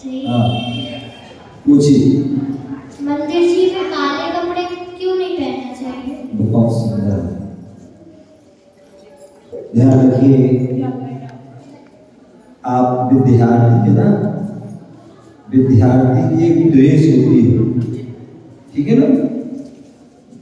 हाँ पूछिए। मंदिर जी में काले कपड़े क्यों नहीं पहनना चाहिए? बहुत सुंदर। ध्यान रखिए, आप विद्यार्थी है ना, विद्यार्थी की एक ड्रेस होती है, ठीक है ना,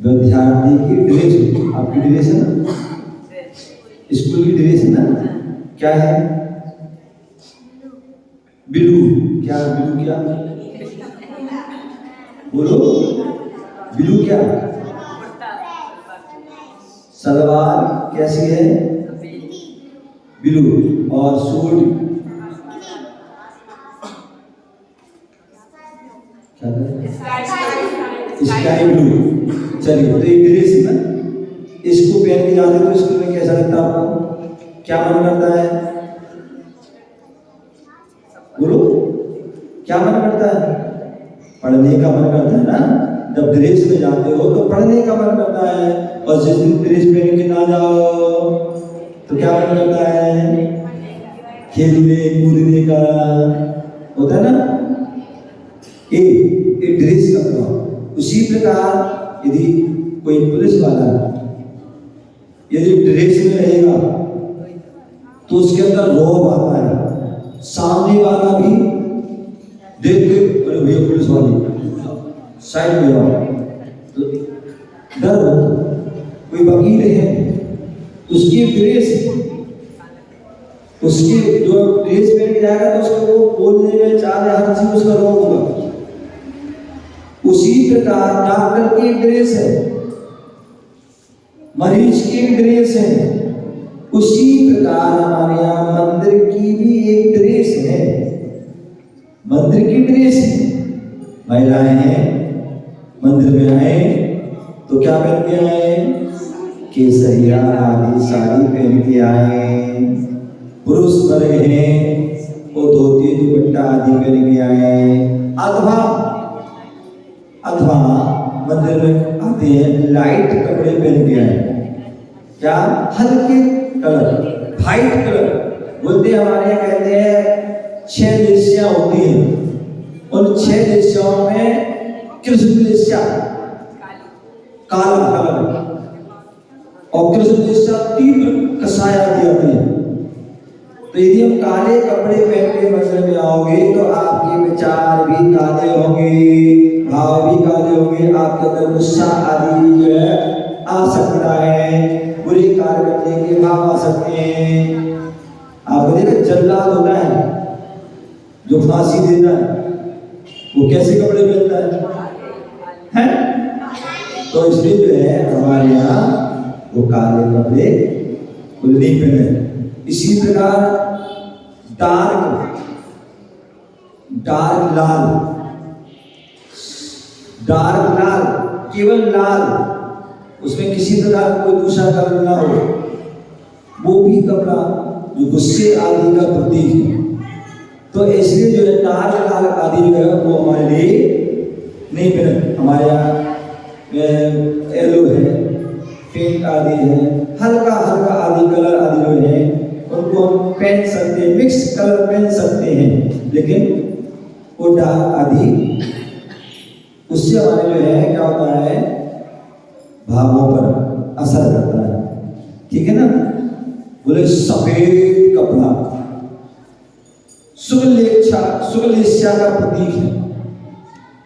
विद्यार्थी की ड्रेस होती है। आपकी ड्रेस है ना, स्कूल की ड्रेस है ना, क्या है? ब्लू। क्या ब्लू? क्या बोलो, ब्लू क्या? सलवार कैसी है? ब्लू। और सूट स्काई ब्लू। चलिए, तो ये ड्रेस है ना, इसको पहन के जाते तो स्कूल में कैसा लगता है आपको? क्या मन करता है? बोलो, क्या मन करता है? पढ़ने का मन करता है ना। जब ड्रेस में जाते हो तो पढ़ने का मन करता है, और जिस दिन ड्रेस पहन के ना जाओ तो क्या मन करता है? खेलने कूदने का होता है ना। ये ड्रेस का प्रभाव। उसी प्रकार यदि कोई पुलिस वाला यदि ड्रेस में रहेगा तो उसके अंदर रौब आता है, सामने वाला भी देख के अरे भैया पुलिस वाले साइड में आओ, तो डर हो। कोई वकील है, उसकी ड्रेस, उसकी जो ड्रेस पहन के जाएगा तो उसको वो बोलने में चाले हर चीज उसका रौब होगा। उसी प्रकार डॉक्टर की ड्रेस है, मरीज की ड्रेस है, उसी प्रकार हमारे यहाँ मंदिर की भी एक ड्रेस है। मंदिर की ड्रेस है। महिलाएं हैं, मंदिर में आए तो क्या पहन के आए? केसरिया आदि साड़ी पहन के आए। पुरुष वर्ग हैं, वो धोती दुपट्टा आदि पहन के आए। अथवा मंदिर में आते हैं लाइट कपड़े पहन के आए। क्या? हल्के कलर, वाइट कलर बोलते हैं हमारे यहाँ, कहते हैं 6 लेसियां होती हैं, उन 6 लेसियाओं में कृष्ण लेसिया काला कलर और कृष्ण लेसिया तीव्र कसाया जाती है। तो यदि हम काले कपड़े पहन के मंदिर में आओगे तो आपके विचार भी काले होंगे, भाव भी काले होंगे, आपके अंदर गुस्सा आदि जो है आ सकता है, बुरे कार्य करने के भाव आ सकते हैं। आपको देखा जल्लाद होता है जो फांसी देता है, वो कैसे कपड़े पहनता है? तो इसलिए जो है हमारे यहाँ वो काले कपड़े नहीं पहने। इसी प्रकार डार्क लाल, केवल लाल, उसमें किसी प्रकार कोई दूसरा कलर ना हो, वो भी कपड़ा जो गुस्से आदि का प्रतीक है। तो इसलिए जो है डार्क लाल आदि जो है वो हमारे लिए नहीं पहने। हमारे यहाँ येलो है, पिंक आदि है, हल्का हल्का आदि कलर आदि जो है उनको हम पहन सकते हैं, मिक्स कलर पहन सकते हैं, लेकिन वो डार्क आदि उससे हमारे जो है क्या होता है, भावों पर असर करता है। ठीक है ना। बोले सफेद कपड़ा शुक्लेच्छा का प्रतीक है।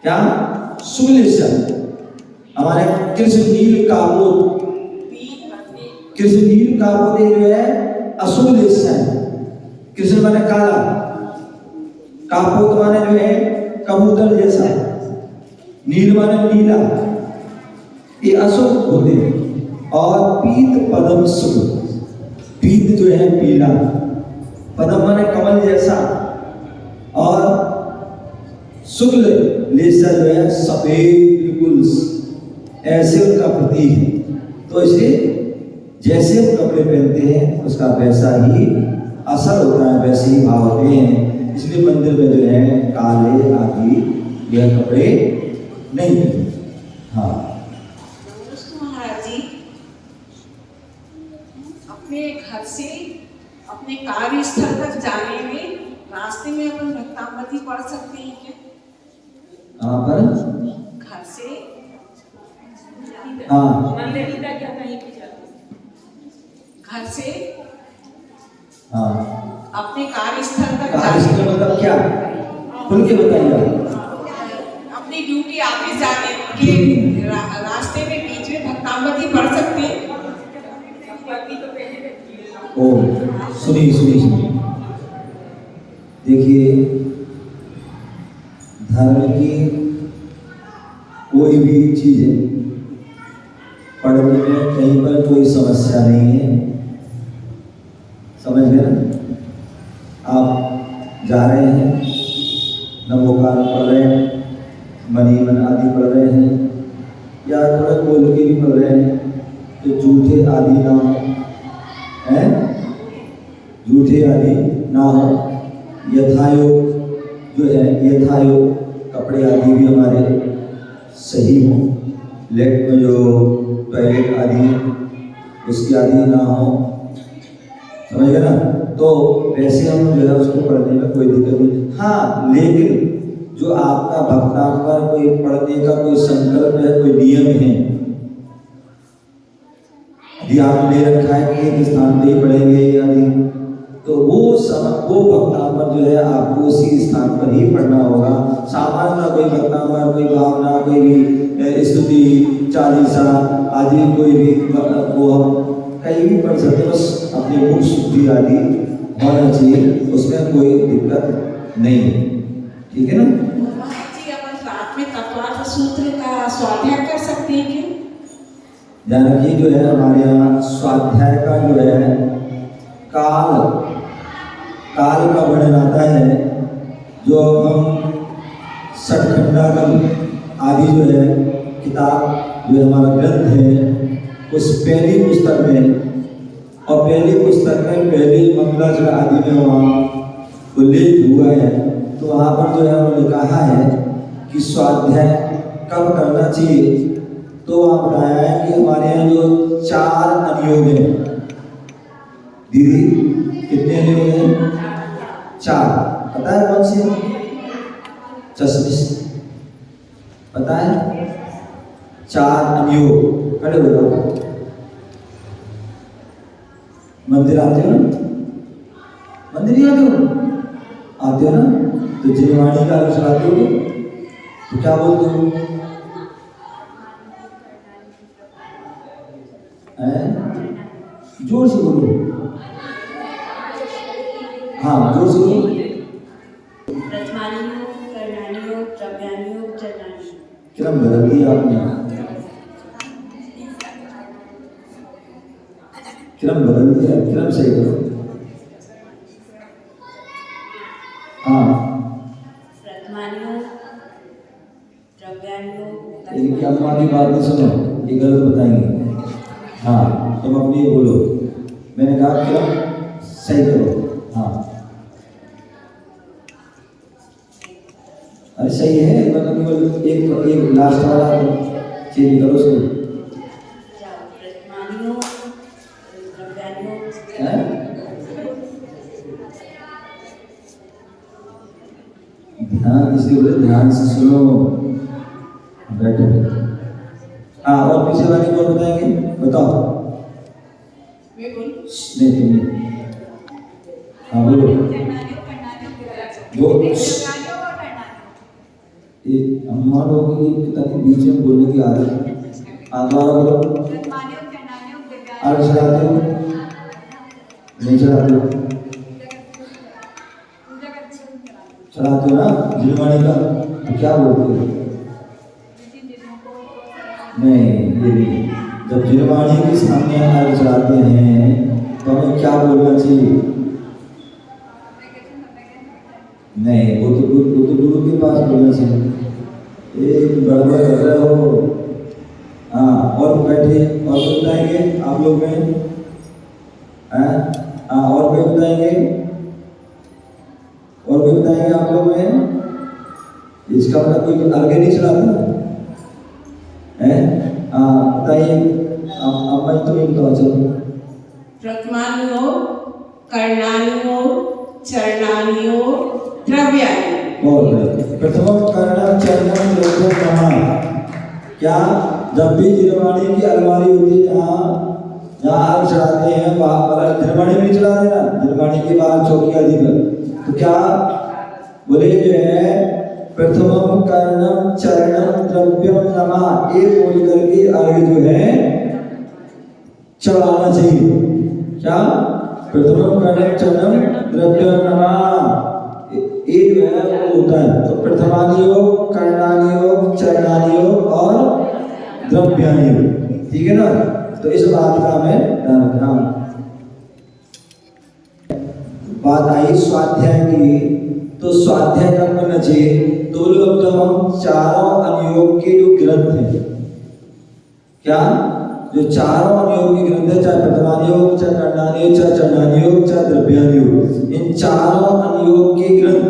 क्या? शुक्लेच्छा। हमारे कृष्ण नील कापोत जो है अशुभ लेच्छा है। कृष्ण माने काला, कापोत माने जो है कबूतर जैसा, नील माने नीला, ये अशुभ होते हैं। और पीत पदम शुभ, पीत जो है पीला, पदम माने कमल जैसा, और शुक्ल लेसा जो है सफेद, बिल्कुल ऐसे उनका प्रतीक है। तो इसलिए जैसे हम कपड़े पहनते हैं उसका वैसा ही असर होता है, वैसे ही भाव होते हैं। इसलिए मंदिर में जो है काले आदि यह कपड़े नहीं पहनते। हाँ महाराज जी, अपने घर से अपने कार्यस्थल तक जाने में रास्ते में अपन भक्तांबर भक्तावती पढ़ सकते हैं क्या? कहाँ पर? घर से हाँ घर से हाँ। अपने कार्यस्थल तक कार्यस्थल मतलब क्या? खुल के बताइए। अपनी ड्यूटी ऑफिस जाने के रास्ते में बीच में भक्तावती पढ़ सकते हैं। ओ सुनिए, देखिए, धर्म की कोई भी चीज पढ़ने में कहीं पर कोई समस्या नहीं है, समझ गए ना? आप जा रहे हैं, नमोकार पढ़ रहे हैं, मनी मन आदि पढ़ रहे हैं, या थोड़ा बोल के भी पढ़ रहे हैं, तो झूठे आदि ना हो, हैं? झूठे आदि ना हो, यथायोग जो है, यथायोग कपड़े आदि भी हमारे सही हो, लेट में जो टॉयलेट आदि उसकी आदि ना हो, समझ गए ना? तो वैसे हम जो है उसको पढ़ने में कोई दिक्कत नहीं। हाँ, लेकिन जो आपका भक्तांवर कोई पढ़ने का कोई संकल्प है, कोई नियम है, यदि आपने ले रखा है कि एक स्थान पे ही पढ़ेंगे यानी, तो वो भक्तांवर जो है आपको उसी स्थान पर ही पढ़ना होगा। सामान्य कोई भक्तांवर, कोई भावना, कोई भी स्तुति, चालीसा आदि कोई भी वो हम कहीं भी पढ़ सकते, बस अपनी मुख शुद्धि आदि होना चाहिए, उसमें कोई दिक्कत नहीं है, ठीक है ना? जी, अपन रात में तत्वार्थ सूत्र का स्वाध्याय कर सकते हैं क्या? जानकी जो है हमारे यहाँ स्वाध्याय का जो है काल का वर्णन आता है, जो हम सठखंडागम आदि जो है किताब जो हमारा ग्रंथ है, उस पहली पुस्तक में, और पहली पुस्तक में पहली मंगलाचरण आदि में वहाँ उल्लेख हुआ है, तो वहाँ पर जो है उन्होंने कहा है कि स्वाध्याय कब करना चाहिए। तो वहाँ बताया है कि हमारे यहाँ जो 4 अनुयोग हैं, दीदी कितने अनुयोग हैं? 4, पता है कौन से? चश्मिश पता है? 4 अनुयोग, खड़े हो जाओ। मंदिर आते हो ना? मंदिर ही आते हो ना? तो जिनवाणी का अर्थ आते हो तो क्या बोलते हो? जोर से बोलो। हाँ, जोर से बोलो। प्रथमानियोग, कर्णानियोग, द्रव्यानियोग, चरणानियोग। क्रम बदल दिया आपने, क्रम बदल दिया, क्रम सही करो। हाँ, प्रथमानियोग, द्रव्यानियोग। लेकिन क्या हमारी बात नहीं सुनो, ये गलत बताएंगे। हाँ, तुम अपनी बोलो, मैंने कहा क्रम सही करो। हाँ, अरे सही है, मतलब केवल एक लास्ट वाला चेंज करो उसको। प्रथमानियोग, द्रव्यानियोग। ध्यान इसके बोले, ध्यान से सुनो, बैठो। हाँ, और पीछे वाले को बताएंगे, बताओ। मैं बोलूं? नहीं तुम, हाँ बोलो। वो मान लो कि ताकि बीच में बोलने की आदत। दोबारा बोलो। आगे चलाते हो, नहीं चलाते हो? चलाते हो ना जिनवाणी का, तो क्या बोलते हो? नहीं, ये नहीं। जब जिनवाणी के सामने आगे चलाते हैं तो हमें क्या बोलना चाहिए? नहीं, वो तो गुरु के पास बोलना चाहिए। एक गड़बड़ कर रहे हो। हाँ, और बैठे, और बताएंगे आप लोग में? हाँ, और कोई बताएंगे? और कोई बताएंगे आप लोग में? इसका मतलब कोई आगे नहीं चलाता है? हाँ, बताइए। अब मैं तुम्हें बताओ, चलो। प्रथमानियोग, कर्णानियोग, चरणानियोग, द्रव्यानियोग। बहुत बढ़िया। प्रथम कर्णम चरणम द्रव्यम नमः। क्या जब भी जिरवाणी की अलमारी होती है जहाँ आग चढ़ाते हैं वहाँ पर जिरवाणी में चढ़ाते ना, जिरवाणी के बाहर चौकी आदि पर, तो क्या बोले जो है प्रथमम कर्णम चरणम द्रव्यम नमः, ये बोल करके आगे जो है चढ़ाना चाहिए। क्या प्रथमम कर्णम चरणम द्रव्यम नमः, ये जो है वो होता है। तो प्रथमानि योग, कर्णानि योग, चरणानि योग और द्रव्यानि योग, ठीक है ना। तो इस बात का हमें ध्यान रखना। बात आई स्वाध्याय की, तो स्वाध्याय कब करना चाहिए? तो लोग जब हम चारों अनुयोग के जो ग्रंथ हैं, क्या जो चारों अनुयोग के ग्रंथ है, चाहे प्रथमानि योग, चाहे कर्णानि योग, चाहे चरणानि योग, चाहे द्रव्यानि योग, इन चारों अनुयोग के ग्रंथ,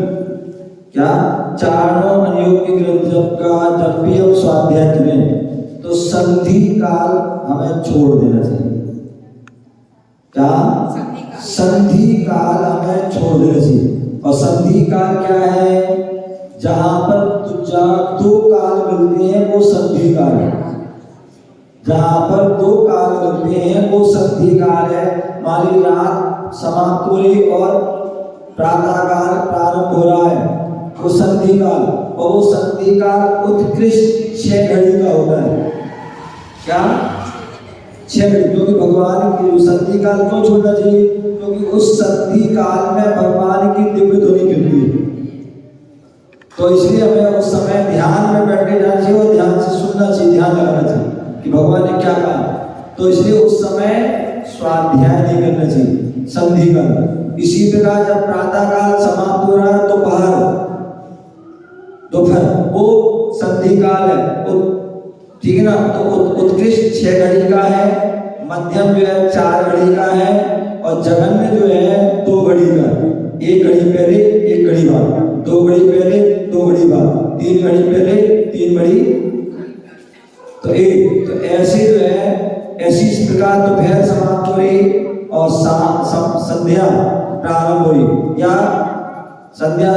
क्या चारों अनुयोग के ग्रंथ जब भी हम स्वाध्याय करें तो संधि काल हमें छोड़ देना चाहिए। क्या संधि काल हमें छोड़ देना चाहिए। और संधि काल क्या है? जहां पर दो काल मिलते हैं वो संधि काल है। जहां पर दो काल मिलते हैं वो संधि काल है। मान ली रात समाप्त हो रही और प्रातः काल प्रारंभ हो रहा है, वो संधि काल। और वो संधि काल उत्कृष्ट 6 घड़ी का होता है। क्या 6 घड़ी? क्योंकि भगवान की जो संधि काल क्यों छोड़ना चाहिए? क्योंकि उस संधि काल में भगवान की दिव्य ध्वनि गिरती है। तो इसलिए हमें उस समय ध्यान में बैठे जाना चाहिए और ध्यान से सुनना चाहिए, ध्यान लगाना चाहिए कि भगवान ने क्या कहा। तो इसलिए उस समय स्वाध्याय नहीं करना चाहिए, संधि काल। इसी प्रकार जब प्रातः काल समाप्त हो रहा है दोपहर, वो संधि काल है, ठीक है ना। तो उत्कृष्ट 6 घड़ी का है, मध्यम जो है 4 घड़ी का है, और जघन्य जो है 2 घड़ी का। 1 घड़ी पहले 1 घड़ी बाद, 2 घड़ी पहले 2 घड़ी बाद, 3 घड़ी पहले 3 घड़ी तो 1। तो ऐसे जो है ऐसी इस प्रकार दोपहर समाप्त हो रही और संध्या प्रारंभ हो रही, या संध्या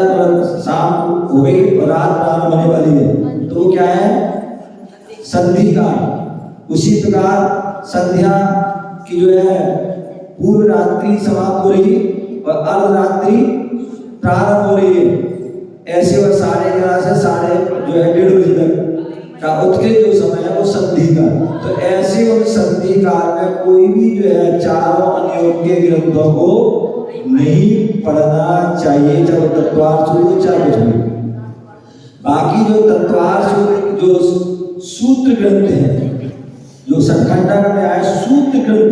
शाम हो गई और रात प्रारंभ होने वाली है, तो वो क्या है? संधि काल। उसी प्रकार संध्या की जो है पूर्व रात्रि समाप्त हो रही और अर्धरात्रि प्रारंभ हो रही है। ऐसे वह 11:30 से साढ़े जो है 1:30 बजे तक का उत्कृष्ट जो समय है वो संधि काल। तो ऐसे उन संधि काल में कोई भी जो है चारों अनुयोग के ग्रंथों को नहीं पढ़ना चाहिए, चाहे तत्वार्थ सूत्र चाहे कुछ भी। बाकी जो तत्वार्थ सूत्र जो सूत्र ग्रंथ है, जो सतखंडा में आए सूत्र ग्रंथ,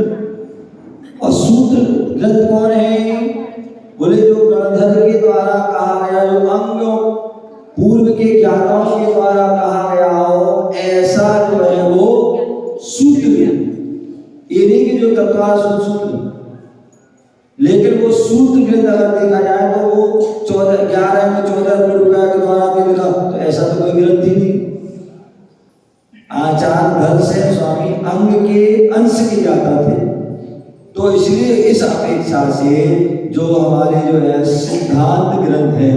और सूत्र ग्रंथ कौन है? बोले जो गणधर के द्वारा कहा गया, जो अंग पूर्व के ज्ञानों के द्वारा कहा गया हो, ऐसा जो है वो सूत्र। ये नहीं कि जो तत्वार्थ सूत्र, लेकिन वो सूत्र ग्रंथ अगर देखा जाए तो वो 11 में 14 रुपया के द्वारा भी लिखा, तो ऐसा तो कोई ग्रंथ ही नहीं। आचार्य धर्म से स्वामी अंग के अंश के जाता थे। तो इसलिए इस अपेक्षा से जो हमारे जो है सिद्धांत ग्रंथ है,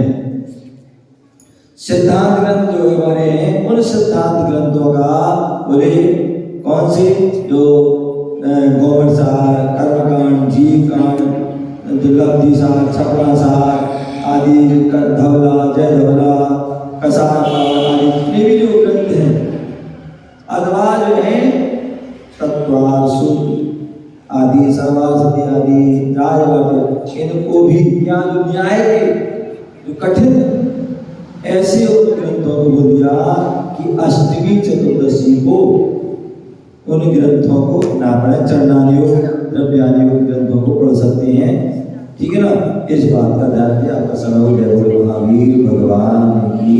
सिद्धांत ग्रंथ जो हमारे हैं, उन सिद्धांत ग्रंथों का बोले कौन से? जो गोबर सार, कर्मकांड, जीव कांड, दुर्लभदी सार, छपरा सार आदि, धवला, जय धवला, कसार आदि जितने भी जो ग्रंथ हैं, अथवा जो है तत्वार्थ सूत्र आदि, सर्वार्थी आदि, राजवाद, इनको भी यहाँ जो न्याय के जो कठिन ऐसे उन ग्रंथों को बोल दिया कि अष्टमी चतुर्दशी को उन ग्रंथों को ना पढ़े, चरणानि योग, द्रव्यानि योग ग्रंथों को पढ़ सकते हैं, ठीक है ना। इस बात का ध्यान दिया। आपका समय हो गया। महावीर भगवान की